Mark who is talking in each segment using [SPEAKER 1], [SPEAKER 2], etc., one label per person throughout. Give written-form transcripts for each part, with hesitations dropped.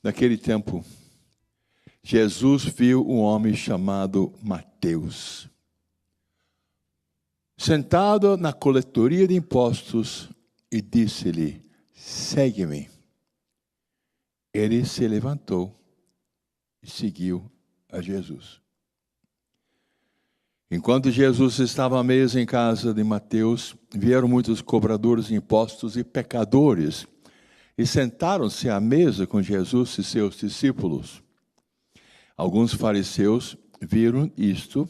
[SPEAKER 1] Naquele tempo, Jesus viu um homem chamado Mateus, sentado na coletoria de impostos, e disse-lhe: segue-me. Ele se levantou e seguiu a Jesus. Enquanto Jesus estava à mesa em casa de Mateus, vieram muitos cobradores de impostos e pecadores, e sentaram-se à mesa com Jesus e seus discípulos. Alguns fariseus viram isto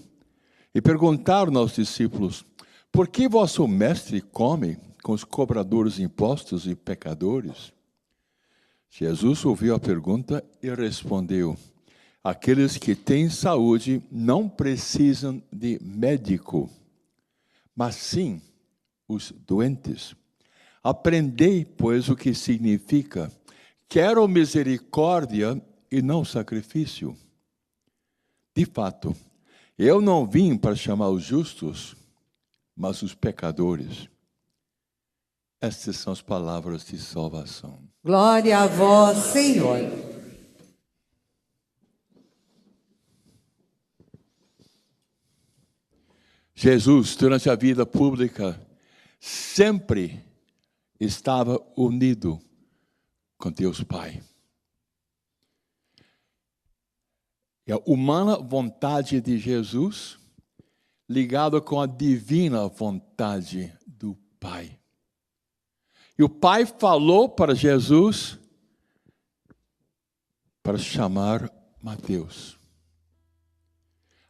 [SPEAKER 1] e perguntaram aos discípulos: por que vosso mestre come com os cobradores de impostos e pecadores? Jesus ouviu a pergunta e respondeu: aqueles que têm saúde não precisam de médico, mas sim os doentes. Aprendei, pois, o que significa: quero misericórdia e não sacrifício. De fato, eu não vim para chamar os justos, mas os pecadores. Estas são as palavras de salvação.
[SPEAKER 2] Glória a vós, Senhor.
[SPEAKER 1] Jesus, durante a vida pública, sempre estava unido com Deus Pai. E a humana vontade de Jesus ligada com a divina vontade do Pai. E o Pai falou para Jesus para chamar Mateus.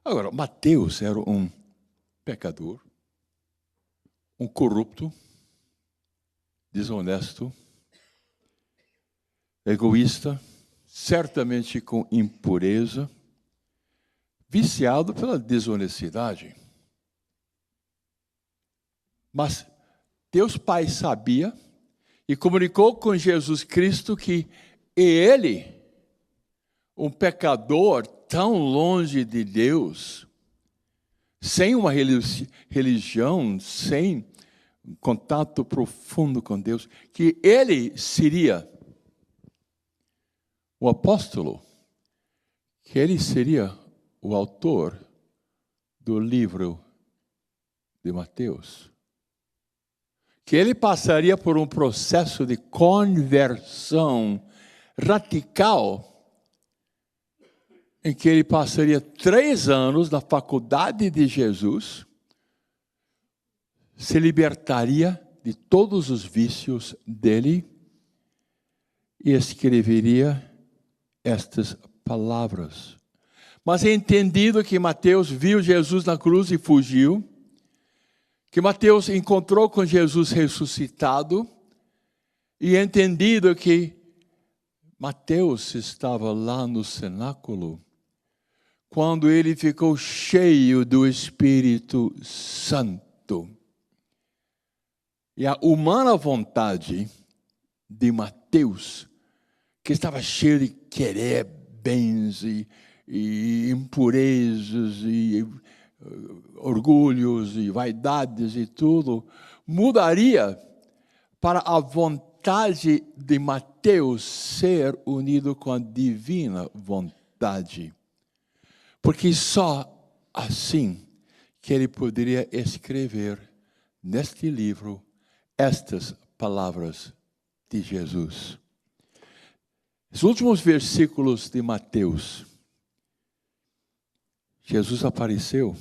[SPEAKER 1] Agora, Mateus era um pecador, um corrupto, desonesto, egoísta, certamente com impureza, viciado pela desonestidade. Mas Deus Pai sabia e comunicou com Jesus Cristo que ele, um pecador tão longe de Deus, sem uma religião, sem contato profundo com Deus, que ele seria o apóstolo, que ele seria o autor do livro de Mateus, que ele passaria por um processo de conversão radical, em que ele passaria 3 anos na faculdade de Jesus, se libertaria de todos os vícios dele e escreveria estas palavras. Mas é entendido que Mateus viu Jesus na cruz e fugiu, que Mateus encontrou com Jesus ressuscitado, e é entendido que Mateus estava lá no cenáculo quando ele ficou cheio do Espírito Santo. E a humana vontade de Mateus, que estava cheio de querer bens e impurezas e orgulhos e vaidades e tudo, mudaria para a vontade de Mateus ser unido com a divina vontade. Porque só assim que ele poderia escrever neste livro estas palavras de Jesus. Os últimos versículos de Mateus, Jesus apareceu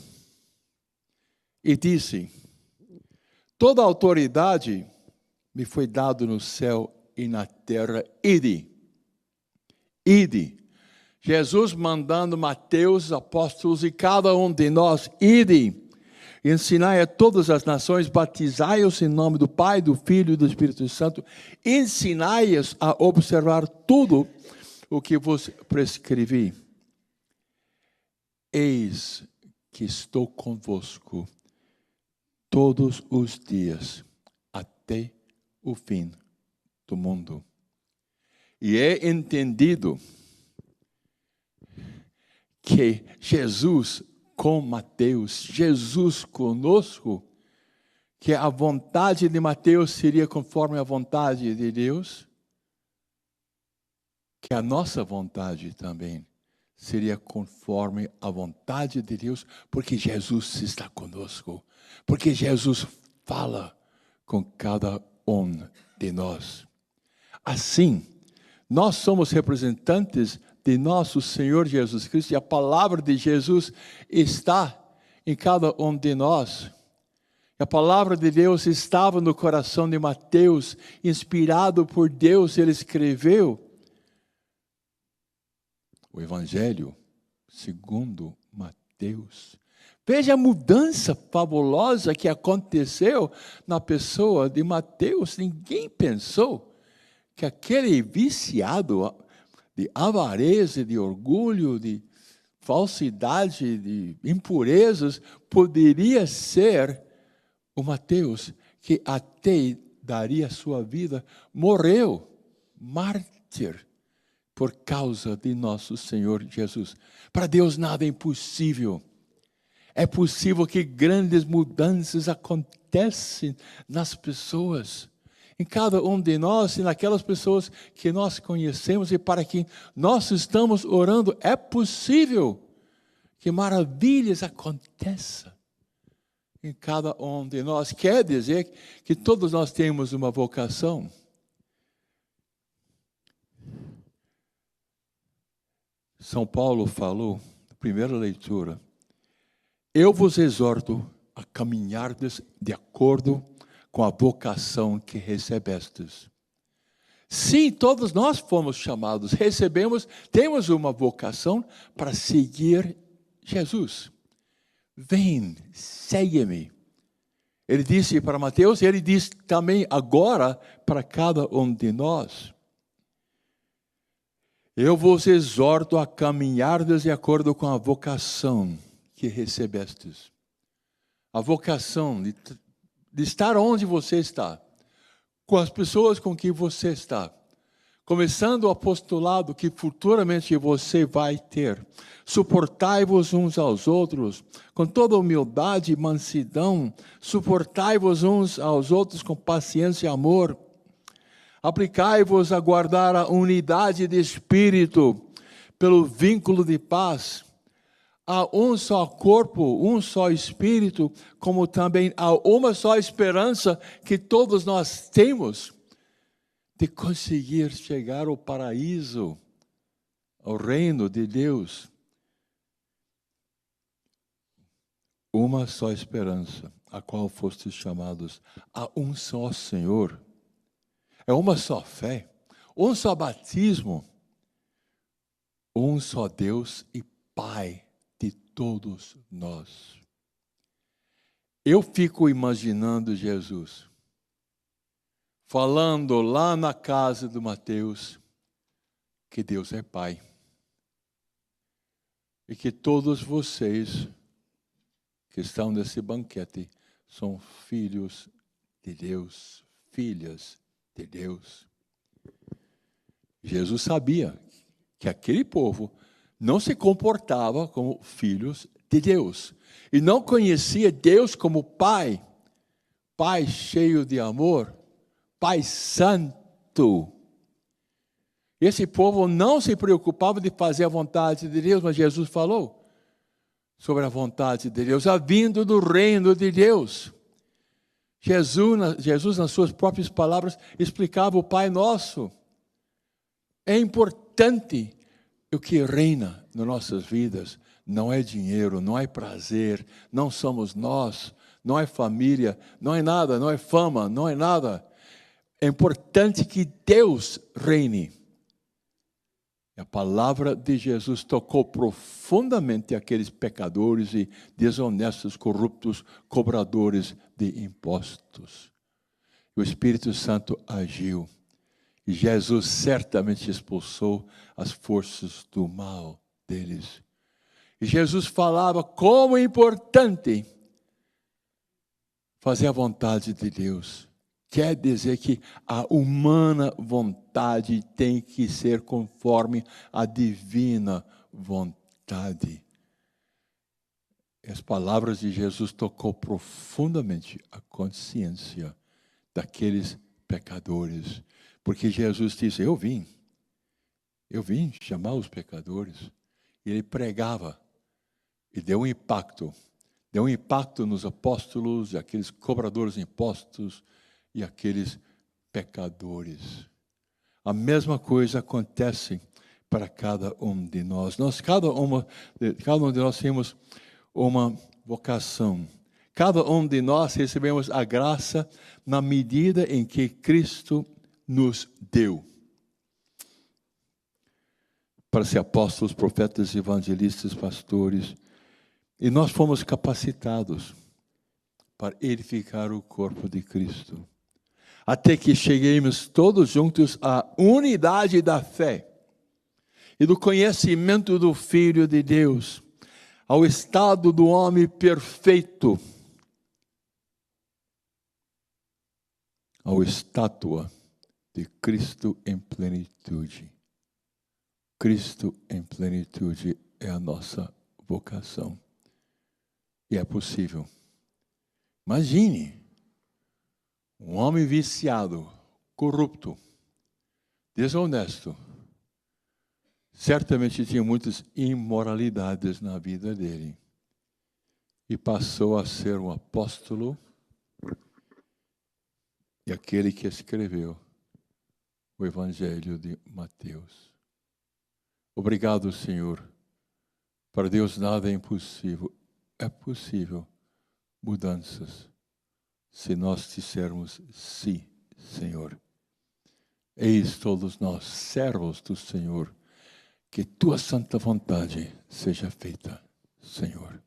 [SPEAKER 1] e disse: toda a autoridade me foi dada no céu e na terra. Ide. Jesus mandando Mateus, apóstolos e cada um de nós: ide, ensinai a todas as nações, batizai-os em nome do Pai, do Filho e do Espírito Santo, ensinai-os a observar tudo o que vos prescrevi. Eis que estou convosco todos os dias, até o fim do mundo. E é entendido que Jesus com Mateus, Jesus conosco, que a vontade de Mateus seria conforme a vontade de Deus, que a nossa vontade também seria conforme a vontade de Deus, porque Jesus está conosco, porque Jesus fala com cada um de nós. Assim, nós somos representantes de nosso Senhor Jesus Cristo, e a palavra de Jesus está em cada um de nós. A palavra de Deus estava no coração de Mateus, inspirado por Deus, ele escreveu o Evangelho segundo Mateus. Veja a mudança fabulosa que aconteceu na pessoa de Mateus. Ninguém pensou que aquele viciado de avareza, de orgulho, de falsidade, de impurezas, poderia ser o Mateus, que até daria sua vida, morreu, mártir, por causa de nosso Senhor Jesus. Para Deus nada é impossível. É possível que grandes mudanças aconteçam nas pessoas, em cada um de nós e naquelas pessoas que nós conhecemos e para quem nós estamos orando. É possível que maravilhas aconteçam em cada um de nós. Quer dizer que todos nós temos uma vocação. São Paulo falou, na primeira leitura: eu vos exorto a caminhardes de acordo com a vocação que recebestes. Sim, todos nós fomos chamados, recebemos, temos uma vocação para seguir Jesus. Vem, segue-me. Ele disse para Mateus, e ele diz também agora para cada um de nós. Eu vos exorto a caminhardes de acordo com a vocação que recebestes. A vocação de estar onde você está, com as pessoas com que você está, começando o apostolado que futuramente você vai ter. Suportai-vos uns aos outros, com toda humildade e mansidão, suportai-vos uns aos outros com paciência e amor. Aplicai-vos a guardar a unidade de espírito, pelo vínculo de paz. Há um só corpo, um só espírito, como também há uma só esperança que todos nós temos de conseguir chegar ao paraíso, ao reino de Deus. Uma só esperança, a qual fostes chamados. Há um só Senhor. É uma só fé, um só batismo, um só Deus e Pai de todos nós. Eu fico imaginando Jesus falando lá na casa de Mateus que Deus é Pai e que todos vocês que estão nesse banquete são filhos de Deus, filhas de Deus. Jesus sabia que aquele povo não se comportava como filhos de Deus e não conhecia Deus como Pai, Pai cheio de amor, Pai santo. Esse povo não se preocupava de fazer a vontade de Deus, mas Jesus falou sobre a vontade de Deus, a vinda do reino de Deus. Jesus, nas suas próprias palavras, explicava o Pai Nosso. É importante o que reina nas nossas vidas. Não é dinheiro, não é prazer, não somos nós, não é família, não é nada, não é fama, não é nada. É importante que Deus reine. A palavra de Jesus tocou profundamente aqueles pecadores e desonestos, corruptos, cobradores de impostos. O Espírito Santo agiu. E Jesus certamente expulsou as forças do mal deles. E Jesus falava como é importante fazer a vontade de Deus. Quer dizer que a humana vontade tem que ser conforme a divina vontade. As palavras de Jesus tocou profundamente a consciência daqueles pecadores. Porque Jesus disse, eu vim Eu vim chamar os pecadores. E ele pregava. E deu um impacto. Deu um impacto nos apóstolos, e aqueles cobradores de impostos e aqueles pecadores. A mesma coisa acontece para cada um de nós. Cada um de nós temos uma vocação. Cada um de nós recebemos a graça na medida em que Cristo nos deu. Para ser apóstolos, profetas, evangelistas, pastores. E nós fomos capacitados para edificar o corpo de Cristo. Até que cheguemos todos juntos à unidade da fé e do conhecimento do Filho de Deus, ao estado do homem perfeito, ao estátua de Cristo em plenitude. Cristo em plenitude é a nossa vocação. E é possível. Imagine um homem viciado, corrupto, desonesto. Certamente tinha muitas imoralidades na vida dele. E passou a ser um apóstolo e aquele que escreveu o Evangelho de Mateus. Obrigado, Senhor. Para Deus nada é impossível. É possível mudanças se nós dissermos sim, Senhor. Eis todos nós, servos do Senhor, que tua santa vontade seja feita, Senhor.